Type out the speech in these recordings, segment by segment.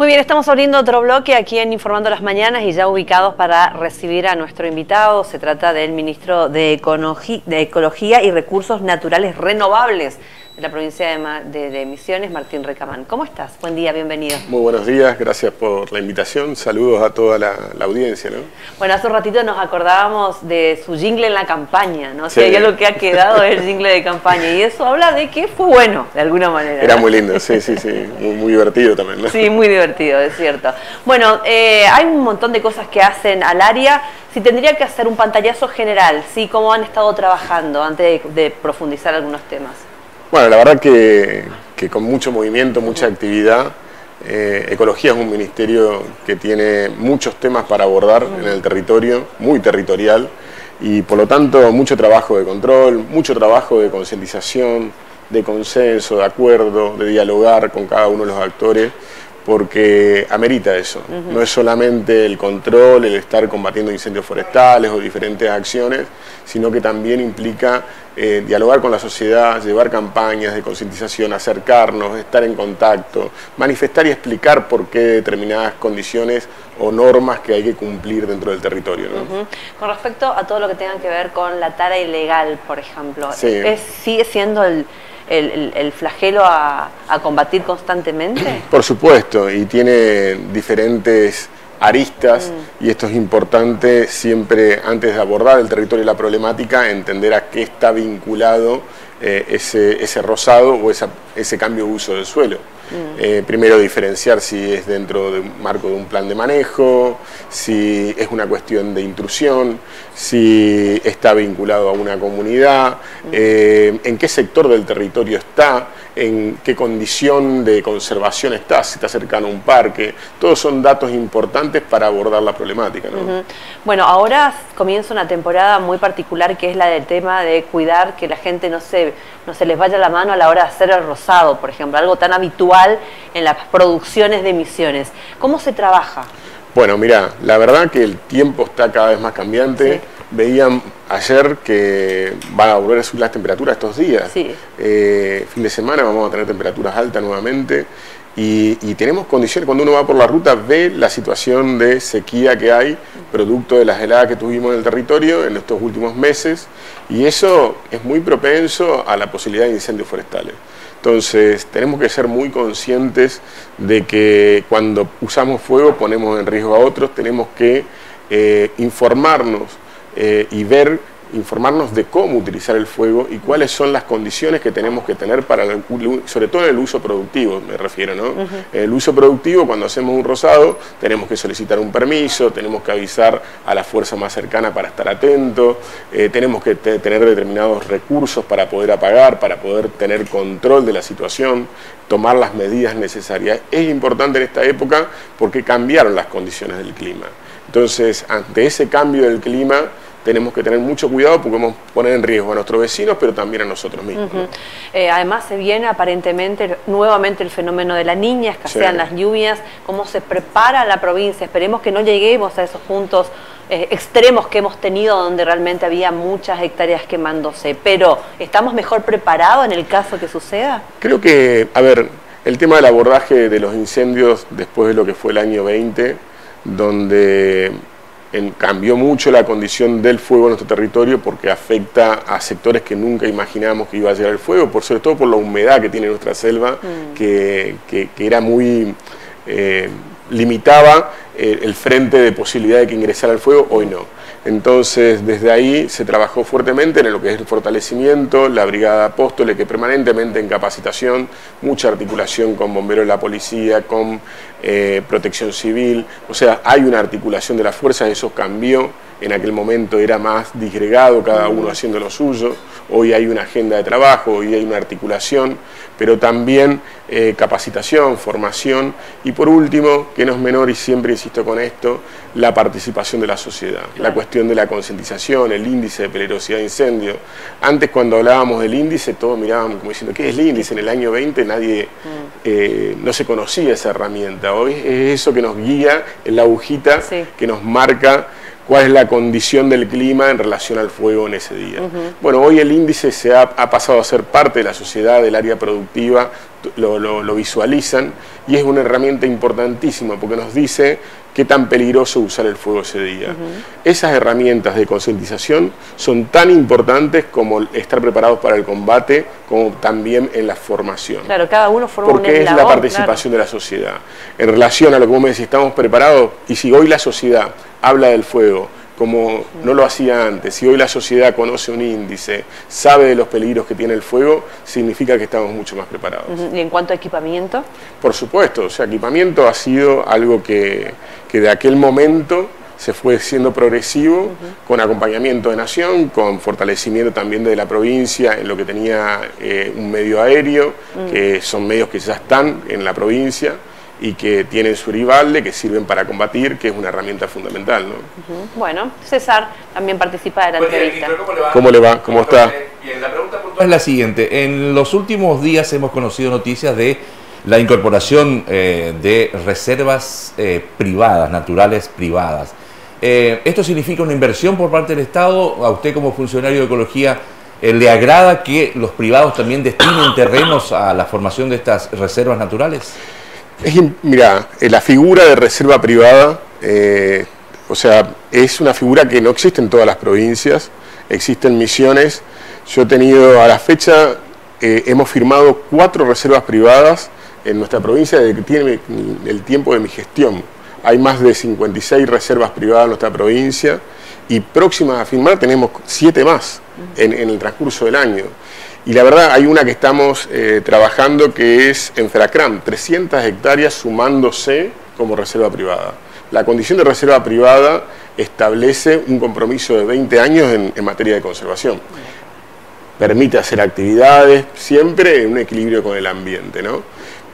Muy bien, estamos abriendo otro bloque aquí en Informando las Mañanas y ya ubicados para recibir a nuestro invitado. Se trata del ministro de Ecología y Recursos Naturales Renovables de la provincia de Misiones, Martín Recamán. ¿Cómo estás? Buen día, bienvenido. Muy buenos días, gracias por la invitación. Saludos a toda la audiencia, ¿no? Bueno, hace un ratito nos acordábamos de su jingle en la campaña, ¿no? Sí. Si hay algo que ha quedado es el jingle de campaña y eso habla de que fue bueno, de alguna manera. Era muy lindo, sí. Muy divertido también, ¿no? Sí, muy divertido, es cierto. Bueno, hay un montón de cosas que hacen al área. Si tendría que hacer un pantallazo general, ¿sí? ¿Cómo han estado trabajando antes de profundizar algunos temas? Bueno, la verdad que con mucho movimiento, mucha actividad. Ecología es un ministerio que tiene muchos temas para abordar en el territorio, muy territorial, y por lo tanto mucho trabajo de control, mucho trabajo de concientización, de consenso, de acuerdo, de dialogar con cada uno de los actores, porque amerita eso. No es solamente el control, el estar combatiendo incendios forestales o diferentes acciones, sino que también implica dialogar con la sociedad, llevar campañas de concientización, acercarnos, estar en contacto, manifestar y explicar por qué determinadas condiciones o normas que hay que cumplir dentro del territorio, ¿no? Con respecto a todo lo que tenga que ver con la tala ilegal, por ejemplo, sí. ¿sigue siendo el flagelo a combatir constantemente? Por supuesto, y tiene diferentes aristas, y esto es importante siempre antes de abordar el territorio y la problemática, entender a qué está vinculado ese rozado o ese cambio de uso del suelo. Primero diferenciar si es dentro del marco de un plan de manejo, si es una cuestión de intrusión, si está vinculado a una comunidad, en qué sector del territorio está, en qué condición de conservación está, si está cercano a un parque. Todos son datos importantes para abordar la problemática, ¿no? Bueno, ahora comienza una temporada muy particular que es la del tema de cuidar que la gente no se les vaya la mano a la hora de hacer el rozado, por ejemplo, algo tan habitual en las producciones de Misiones. ¿Cómo se trabaja? Bueno, mira, la verdad que el tiempo está cada vez más cambiante. Sí. Veían ayer que van a volver a subir las temperaturas estos días. Sí. Fin de semana vamos a tener temperaturas altas nuevamente y tenemos condiciones, cuando uno va por la ruta ve la situación de sequía que hay, producto de las heladas que tuvimos en el territorio en estos últimos meses, y eso es muy propenso a la posibilidad de incendios forestales. Entonces tenemos que ser muy conscientes de que cuando usamos fuego ponemos en riesgo a otros, tenemos que informarnos informarnos de cómo utilizar el fuego y cuáles son las condiciones que tenemos que tener para, sobre todo en el uso productivo, me refiero, ¿no? El uso productivo, cuando hacemos un rozado, tenemos que solicitar un permiso, tenemos que avisar a la fuerza más cercana para estar atento, tenemos que tener determinados recursos para poder apagar, para poder tener control de la situación, tomar las medidas necesarias. Es importante en esta época porque cambiaron las condiciones del clima. Entonces, ante ese cambio del clima, tenemos que tener mucho cuidado porque podemos poner en riesgo a nuestros vecinos, pero también a nosotros mismos. ¿No? Además, se viene aparentemente nuevamente el fenómeno de la Niña, escasean las lluvias. ¿Cómo se prepara la provincia? Esperemos que no lleguemos a esos puntos extremos que hemos tenido, donde realmente había muchas hectáreas quemándose. Pero, ¿estamos mejor preparados en el caso que suceda? Creo que, a ver, el tema del abordaje de los incendios después de lo que fue el año 20, donde cambió mucho la condición del fuego en nuestro territorio porque afecta a sectores que nunca imaginábamos que iba a llegar el fuego, sobre todo por la humedad que tiene nuestra selva, que era muy limitaba el frente de posibilidad de que ingresara el fuego, hoy no. Entonces, desde ahí se trabajó fuertemente en lo que es el fortalecimiento, la Brigada Apóstoles, que permanentemente en capacitación, mucha articulación con bomberos de la policía, con protección civil, o sea, hay una articulación de las fuerzas, eso cambió. En aquel momento era más disgregado, cada uno haciendo lo suyo. Hoy hay una agenda de trabajo, hoy hay una articulación, pero también capacitación, formación y por último, que no es menor y siempre insisto con esto, la participación de la sociedad, la cuestión de la concientización, el índice de peligrosidad de incendio. Antes cuando hablábamos del índice todos mirábamos como diciendo, ¿qué es el índice? En el año 20 nadie, no se conocía esa herramienta. Hoy es eso que nos guía, es la agujita que nos marca cuál es la condición del clima en relación al fuego en ese día. Bueno, hoy el índice ha pasado a ser parte de la sociedad, del área productiva, lo visualizan, y es una herramienta importantísima porque nos dice qué tan peligroso usar el fuego ese día. Esas herramientas de concientización son tan importantes como estar preparados para el combate, como también en la formación. Claro, cada uno forma un porque es la participación de la sociedad. En relación a lo que vos me decís, estamos preparados, y si hoy la sociedad habla del fuego como no lo hacía antes, si hoy la sociedad conoce un índice, sabe de los peligros que tiene el fuego, significa que estamos mucho más preparados. ¿Y en cuanto a equipamiento? Por supuesto, o sea, equipamiento ha sido algo que de aquel momento se fue siendo progresivo, con acompañamiento de Nación, con fortalecimiento también de la provincia en lo que tenía un medio aéreo, que son medios que ya están en la provincia y que tienen su rivalde, que sirven para combatir, que es una herramienta fundamental, ¿no? Bueno, César también participa de la entrevista. ¿Cómo le va? ¿Cómo está? Bien, la pregunta puntual es la siguiente. En los últimos días hemos conocido noticias de la incorporación de reservas privadas, naturales privadas. ¿Esto significa una inversión por parte del Estado? ¿A usted como funcionario de ecología le agrada que los privados también destinen terrenos a la formación de estas reservas naturales? Mira, la figura de reserva privada, o sea, es una figura que no existe en todas las provincias, existen Misiones. Yo he tenido, a la fecha, hemos firmado 4 reservas privadas en nuestra provincia desde que tiene el tiempo de mi gestión. Hay más de 56 reservas privadas en nuestra provincia y próximas a firmar tenemos 7 más en el transcurso del año. Y la verdad hay una que estamos trabajando que es en Feracram, 300 hectáreas sumándose como reserva privada. La condición de reserva privada establece un compromiso de 20 años en materia de conservación. Permite hacer actividades, siempre en un equilibrio con el ambiente, ¿no?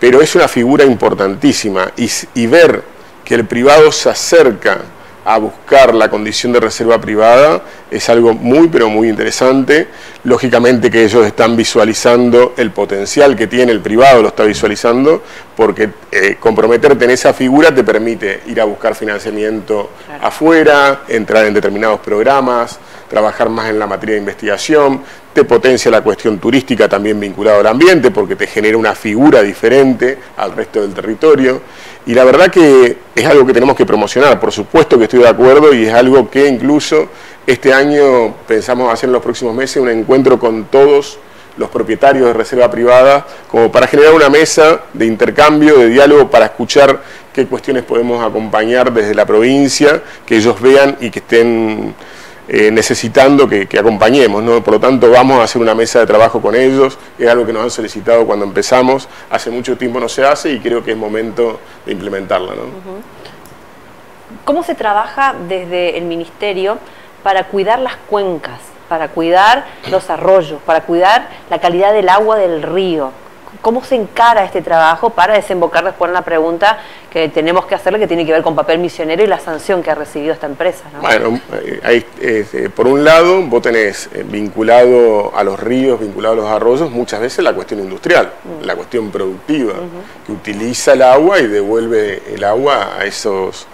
Pero es una figura importantísima y ver que el privado se acerca a buscar la condición de reserva privada es algo muy pero muy interesante. Lógicamente que ellos están visualizando el potencial que tiene el privado, lo está visualizando, porque comprometerte en esa figura te permite ir a buscar financiamiento afuera, entrar en determinados programas, trabajar más en la materia de investigación, te potencia la cuestión turística también vinculada al ambiente porque te genera una figura diferente al resto del territorio. Y la verdad que es algo que tenemos que promocionar, por supuesto que estoy de acuerdo, y es algo que incluso este año pensamos hacer en los próximos meses un encuentro con todos los propietarios de reserva privada, como para generar una mesa de intercambio, de diálogo, para escuchar qué cuestiones podemos acompañar desde la provincia, que ellos vean y que estén necesitando que acompañemos, ¿no? Por lo tanto, vamos a hacer una mesa de trabajo con ellos, es algo que nos han solicitado cuando empezamos, hace mucho tiempo no se hace y creo que es momento de implementarla, ¿no? ¿Cómo se trabaja desde el Ministerio para cuidar las cuencas, para cuidar los arroyos, para cuidar la calidad del agua del río? ¿Cómo se encara este trabajo para desembocar después en la pregunta que tenemos que hacerle, que tiene que ver con papel misionero y la sanción que ha recibido esta empresa, ¿no? Bueno, por un lado, vos tenés vinculado a los ríos, vinculado a los arroyos, muchas veces la cuestión industrial, la cuestión productiva, que utiliza el agua y devuelve el agua a esos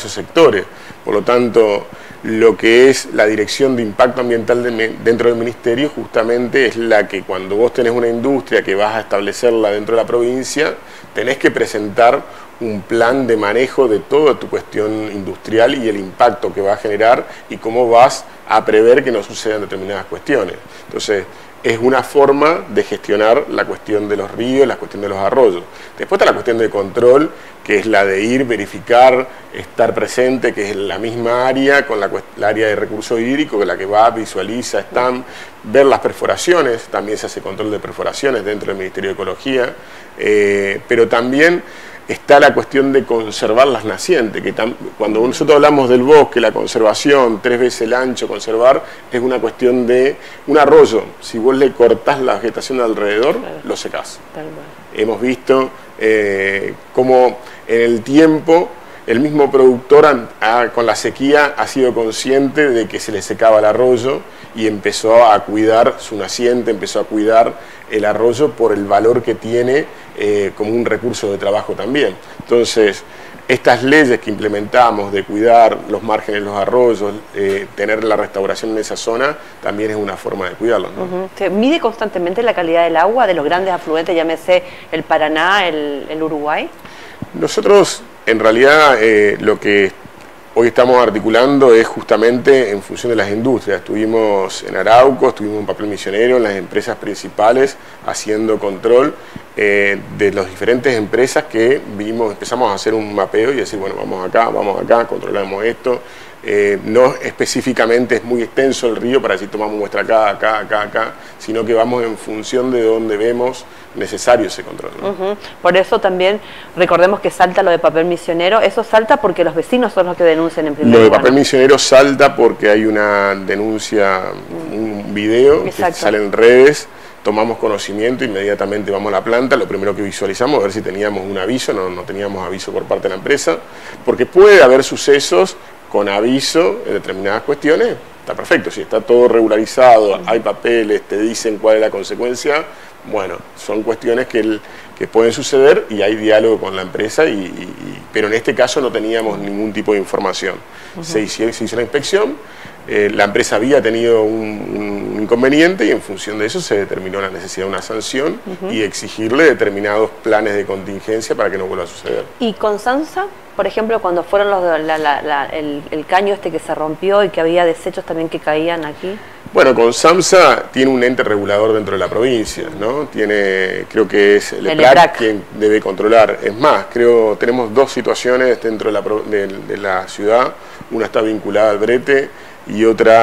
sectores. Por lo tanto, lo que es la dirección de impacto ambiental dentro del ministerio justamente es la que cuando vos tenés una industria que vas a establecerla dentro de la provincia, tenés que presentar un plan de manejo de toda tu cuestión industrial y el impacto que va a generar y cómo vas a prever que no sucedan determinadas cuestiones. Entonces, es una forma de gestionar la cuestión de los ríos, la cuestión de los arroyos. Después está la cuestión de control, que es la de ir, verificar, estar presente, que es la misma área, con la área de recurso hídrico, que es la que va, visualiza, están, ver las perforaciones, también se hace control de perforaciones dentro del Ministerio de Ecología, pero también está la cuestión de conservar las nacientes, que cuando nosotros hablamos del bosque, la conservación, 3 veces el ancho, conservar, es una cuestión de un arroyo. Si vos le cortás la vegetación alrededor, lo secás. Hemos visto cómo en el tiempo el mismo productor con la sequía ha sido consciente de que se le secaba el arroyo y empezó a cuidar su naciente, empezó a cuidar el arroyo por el valor que tiene como un recurso de trabajo también. Entonces, estas leyes que implementamos de cuidar los márgenes de los arroyos, tener la restauración en esa zona, también es una forma de cuidarlos, ¿no? ¿Se mide constantemente la calidad del agua de los grandes afluentes, llámese el Paraná, el Uruguay? Nosotros, en realidad, lo que hoy estamos articulando es justamente en función de las industrias. Estuvimos en Arauco, estuvimos en Papel Misionero, en las empresas principales, haciendo control de las diferentes empresas que empezamos a hacer un mapeo y decir, bueno, vamos acá, controlamos esto. No específicamente es muy extenso el río para decir tomamos muestra acá, sino que vamos en función de donde vemos necesario ese control, ¿no? Por eso también recordemos que salta lo de Papel Misionero. Eso salta porque los vecinos son los que denuncian en primer lugar. Lo de Papel Misionero salta porque hay una denuncia, un video que sale en redes. Tomamos conocimiento, inmediatamente vamos a la planta, lo primero que visualizamos, a ver si teníamos un aviso, no teníamos aviso por parte de la empresa, porque puede haber sucesos con aviso en determinadas cuestiones, está perfecto, si está todo regularizado, hay papeles, te dicen cuál es la consecuencia, bueno, son cuestiones que pueden suceder y hay diálogo con la empresa, pero en este caso no teníamos ningún tipo de información. Se hizo la inspección, la empresa había tenido un inconveniente y en función de eso se determinó la necesidad de una sanción y exigirle determinados planes de contingencia para que no vuelva a suceder. ¿Y con SAMSA, por ejemplo, cuando fueron el caño que se rompió y que había desechos también que caían aquí? Bueno, con SAMSA tiene un ente regulador dentro de la provincia, ¿no? Creo que es el EPRAC quien debe controlar. Es más, tenemos dos situaciones dentro de la ciudad. Una está vinculada al brete y otro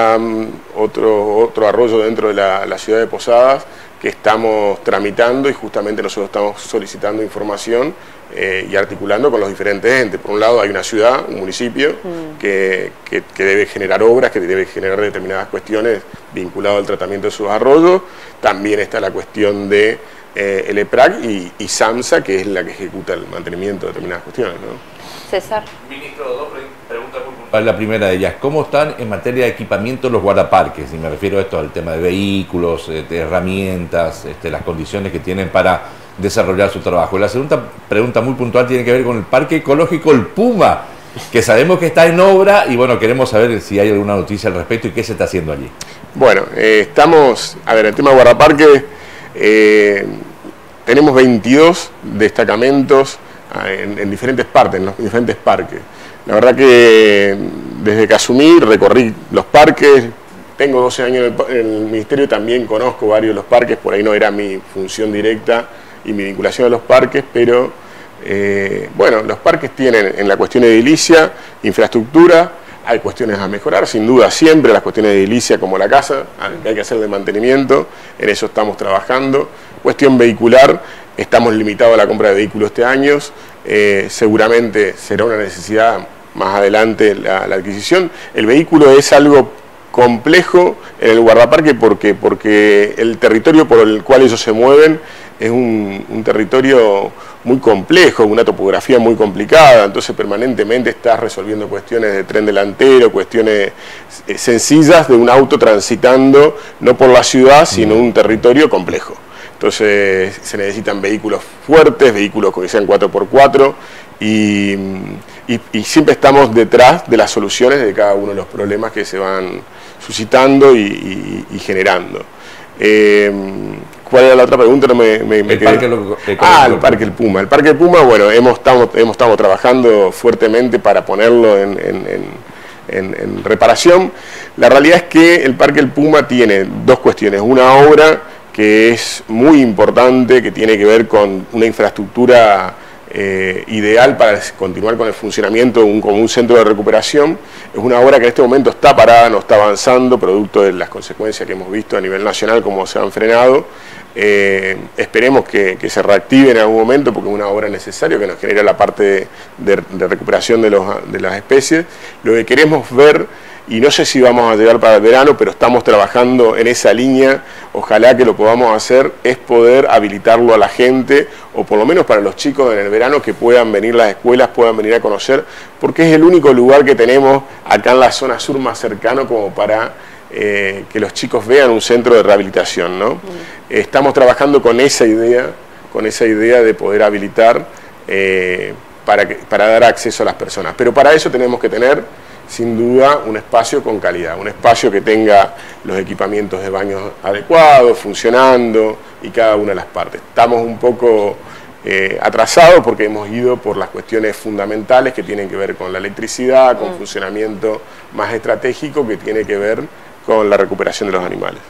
arroyo dentro de la ciudad de Posadas que estamos tramitando y justamente nosotros estamos solicitando información y articulando con los diferentes entes. Por un lado hay una ciudad, un municipio que debe generar obras, que debe generar determinadas cuestiones vinculadas al tratamiento de sus arroyos. También está la cuestión de el EPRAC y SAMSA, que es la que ejecuta el mantenimiento de determinadas cuestiones, ¿no? César. Ministro, dos preguntas muy puntuales. La primera de ellas, ¿cómo están en materia de equipamiento los guardaparques? Y me refiero a esto, al tema de vehículos, de herramientas, las condiciones que tienen para desarrollar su trabajo. La segunda pregunta muy puntual tiene que ver con el Parque Ecológico El Puma, que sabemos que está en obra y bueno, queremos saber si hay alguna noticia al respecto y qué se está haciendo allí. Bueno, el tema de guardaparque, tenemos 22 destacamentos en diferentes partes, en los diferentes parques. La verdad que desde que asumí recorrí los parques, tengo 12 años en el ministerio, también conozco varios de los parques, por ahí no era mi función directa y mi vinculación a los parques, pero bueno, los parques tienen en la cuestión edilicia, infraestructura, hay cuestiones a mejorar, sin duda siempre las cuestiones de edilicia como la casa, que hay que hacer de mantenimiento, en eso estamos trabajando. Cuestión vehicular, estamos limitados a la compra de vehículos este año, seguramente será una necesidad más adelante la adquisición. El vehículo es algo complejo en el guardaparque porque el territorio por el cual ellos se mueven es un territorio muy complejo, una topografía muy complicada, entonces permanentemente estás resolviendo cuestiones de tren delantero, cuestiones sencillas de un auto transitando no por la ciudad, sino un territorio complejo. Entonces se necesitan vehículos fuertes, vehículos que sean 4x4 y siempre estamos detrás de las soluciones de cada uno de los problemas que se van suscitando y generando. ¿Cuál era la otra pregunta? No me quedé. El Parque El Puma. El Parque El Puma, bueno, estamos trabajando fuertemente para ponerlo en reparación. La realidad es que el Parque El Puma tiene dos cuestiones. Una obra que es muy importante, que tiene que ver con una infraestructura ideal para continuar con el funcionamiento como un centro de recuperación. Es una obra que en este momento está parada, no está avanzando, producto de las consecuencias que hemos visto a nivel nacional, como se han frenado. Esperemos que se reactive en algún momento, porque es una obra necesaria que nos genera la parte de recuperación de las especies. Lo que queremos ver, y no sé si vamos a llegar para el verano, pero estamos trabajando en esa línea, ojalá que lo podamos hacer, es poder habilitarlo a la gente, o por lo menos para los chicos en el verano, que puedan venir las escuelas, puedan venir a conocer, porque es el único lugar que tenemos acá en la zona sur más cercano como para que los chicos vean un centro de rehabilitación, ¿no? Estamos trabajando con esa idea de poder habilitar, para dar acceso a las personas. Pero para eso tenemos que tener, sin duda, un espacio con calidad, un espacio que tenga los equipamientos de baños adecuados, funcionando, y cada una de las partes. Estamos un poco atrasados porque hemos ido por las cuestiones fundamentales que tienen que ver con la electricidad, con funcionamiento más estratégico que tiene que ver con la recuperación de los animales.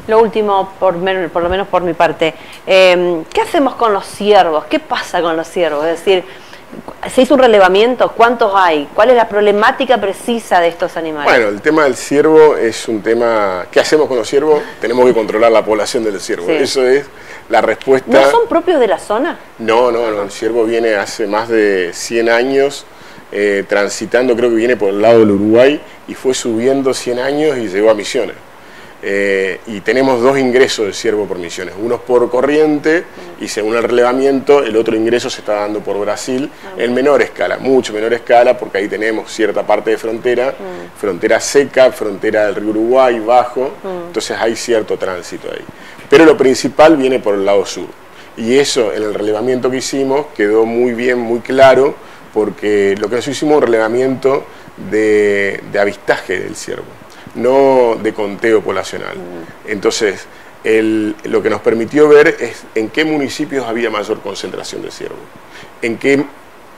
Lo último, por lo menos por mi parte, ¿qué hacemos con los ciervos? ¿Qué pasa con los ciervos? Es decir, ¿se hizo un relevamiento? ¿Cuántos hay? ¿Cuál es la problemática precisa de estos animales? Bueno, el tema del ciervo es un tema... ¿Qué hacemos con los ciervos? Tenemos que controlar la población del ciervo. Sí. Eso es la respuesta. ¿No son propios de la zona? No, el ciervo viene hace más de 100 años transitando, creo que viene por el lado del Uruguay, y fue subiendo 100 años y llegó a Misiones. Y tenemos 2 ingresos de ciervo por Misiones, uno por corriente y según el relevamiento el otro ingreso se está dando por Brasil en menor escala, mucho menor escala, porque ahí tenemos cierta parte de frontera, frontera seca, frontera del río Uruguay bajo, entonces hay cierto tránsito ahí. Pero lo principal viene por el lado sur, y eso en el relevamiento que hicimos quedó muy bien, muy claro, porque lo que nosotros hicimos un relevamiento de avistaje del ciervo, no de conteo poblacional. Entonces, lo que nos permitió ver es en qué municipios había mayor concentración de ciervo, en qué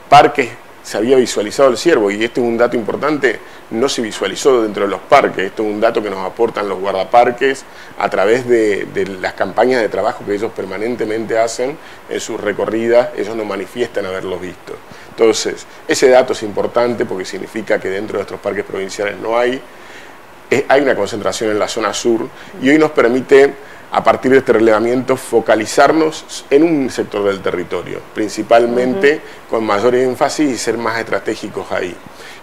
parques se había visualizado el ciervo, y este es un dato importante, no se visualizó dentro de los parques, esto es un dato que nos aportan los guardaparques a través de las campañas de trabajo que ellos permanentemente hacen en sus recorridas, ellos nos manifiestan haberlos visto. Entonces, ese dato es importante porque significa que dentro de nuestros parques provinciales no hay una concentración en la zona sur, y hoy nos permite, a partir de este relevamiento, focalizarnos en un sector del territorio, principalmente con mayor énfasis y ser más estratégicos ahí.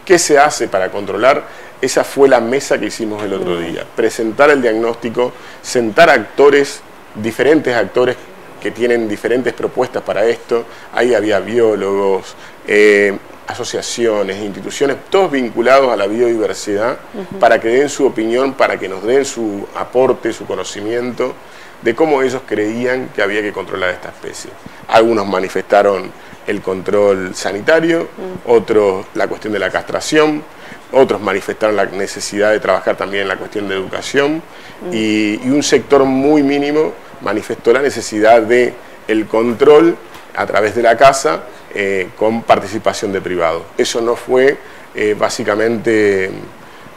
¿Qué se hace para controlar? Esa fue la mesa que hicimos el otro día, presentar el diagnóstico, sentar actores, diferentes actores que tienen diferentes propuestas para esto. Ahí había biólogos, asociaciones, instituciones, todos vinculados a la biodiversidad, para que den su opinión, para que nos den su aporte, su conocimiento de cómo ellos creían que había que controlar esta especie. Algunos manifestaron el control sanitario, otros la cuestión de la castración, otros manifestaron la necesidad de trabajar también en la cuestión de educación, y un sector muy mínimo manifestó la necesidad de el control a través de la caza, con participación de privados. Eso no fue básicamente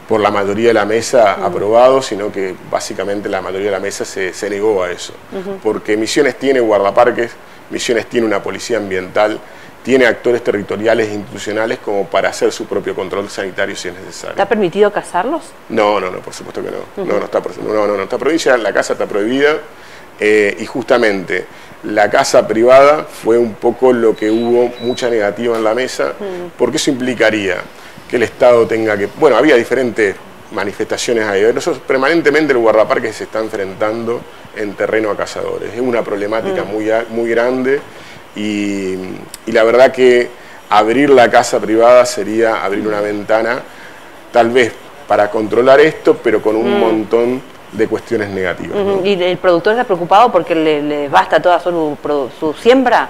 por la mayoría de la mesa aprobado, sino que básicamente la mayoría de la mesa se negó a eso. Porque Misiones tiene guardaparques, Misiones tiene una policía ambiental, tiene actores territoriales e institucionales como para hacer su propio control sanitario si es necesario. ¿Está permitido cazarlos? No, por supuesto que no. No está prohibida, la caza está prohibida, y justamente la caza privada fue un poco lo que hubo mucha negativa en la mesa, porque eso implicaría que el Estado tenga que... Bueno, había diferentes manifestaciones ahí. Nosotros permanentemente el guardaparque se está enfrentando en terreno a cazadores. Es una problemática muy grande, y la verdad que abrir la caza privada sería abrir una ventana, tal vez para controlar esto, pero con un montón de cuestiones negativas, ¿no? ¿Y el productor está preocupado porque le basta toda su siembra?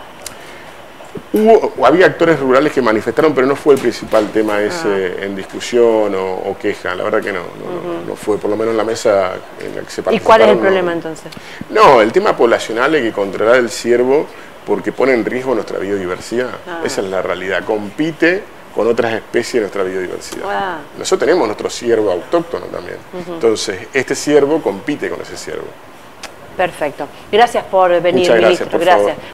Había actores rurales que manifestaron, pero no fue el principal tema ese en discusión o queja. La verdad que no fue, por lo menos en la mesa en la que se participaron. ¿Y cuál es el problema entonces? No, el tema poblacional hay que controlar el ciervo porque pone en riesgo nuestra biodiversidad. Esa es la realidad. Compite con otras especies de nuestra biodiversidad. Nosotros tenemos nuestro ciervo autóctono también. Entonces, este ciervo compite con ese ciervo. Perfecto. Gracias por venir, Muchas gracias, ministro. Gracias.